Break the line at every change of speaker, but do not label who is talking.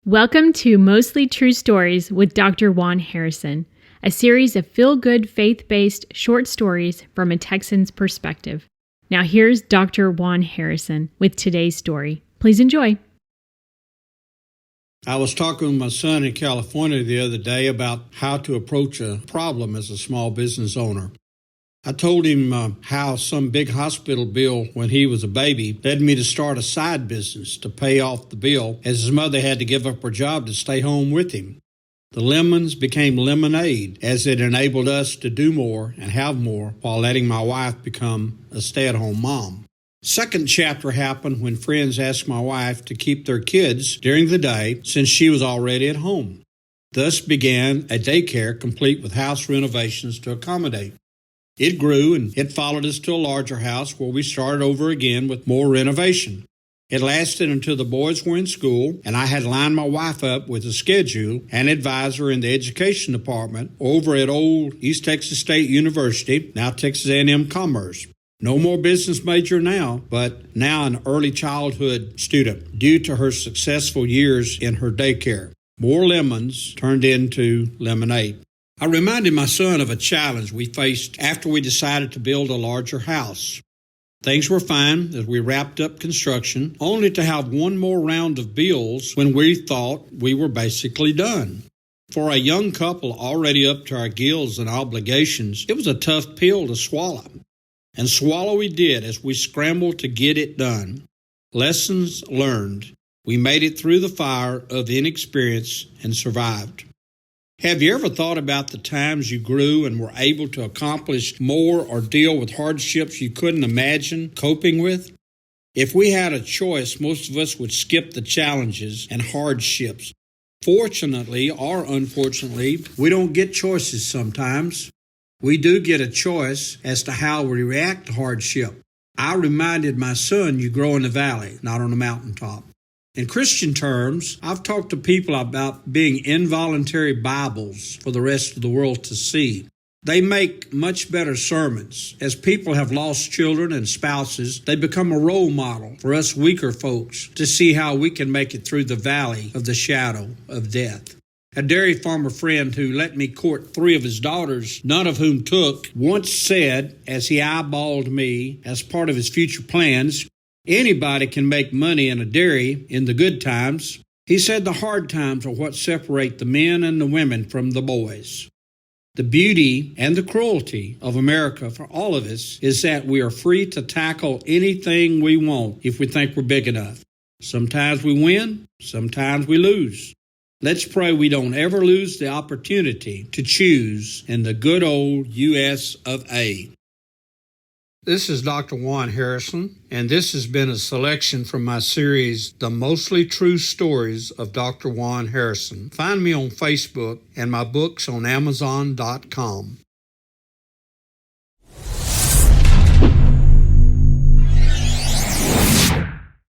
Welcome to Mostly True Stories with Dr. Juan Harrison, a series of feel-good, faith-based short stories from a Texan's perspective. Now here's Dr. Juan Harrison with today's story. Please enjoy.
I was talking with my son in California the other day about how to approach a problem as a small business owner. I told him how some big hospital bill when he was a baby led me to start a side business to pay off the bill, as his mother had to give up her job to stay home with him. The lemons became lemonade as it enabled us to do more and have more while letting my wife become a stay-at-home mom. Second chapter happened when friends asked my wife to keep their kids during the day since she was already at home. Thus began a daycare complete with house renovations to accommodate. It grew, and it followed us to a larger house where we started over again with more renovation. It lasted until the boys were in school, and I had lined my wife up with a schedule and advisor in the education department over at old East Texas State University, now Texas A&M Commerce. No more business major now, but now an early childhood student due to her successful years in her daycare. More lemons turned into lemonade. I reminded my son of a challenge we faced after we decided to build a larger house. Things were fine as we wrapped up construction, only to have one more round of bills when we thought we were basically done. For a young couple already up to our gills in obligations, it was a tough pill to swallow. And swallow we did as we scrambled to get it done. Lessons learned. We made it through the fire of inexperience and survived. Have you ever thought about the times you grew and were able to accomplish more or deal with hardships you couldn't imagine coping with? If we had a choice, most of us would skip the challenges and hardships. Fortunately or unfortunately, we don't get choices sometimes. We do get a choice as to how we react to hardship. I reminded my son, you grow in the valley, not on the mountaintop. In Christian terms, I've talked to people about being involuntary Bibles for the rest of the world to see. They make much better sermons. As people have lost children and spouses, they become a role model for us weaker folks to see how we can make it through the valley of the shadow of death. A dairy farmer friend who let me court 3 of his daughters, none of whom took, once said, as he eyeballed me as part of his future plans, anybody can make money in a dairy in the good times. He said the hard times are what separate the men and the women from the boys. The beauty and the cruelty of America for all of us is that we are free to tackle anything we want if we think we're big enough. Sometimes we win, sometimes we lose. Let's pray we don't ever lose the opportunity to choose in the good old U.S. of A. This is Dr. Juan Harrison, and this has been a selection from my series, The Mostly True Stories of Dr. Juan Harrison. Find me on Facebook and my books on Amazon.com.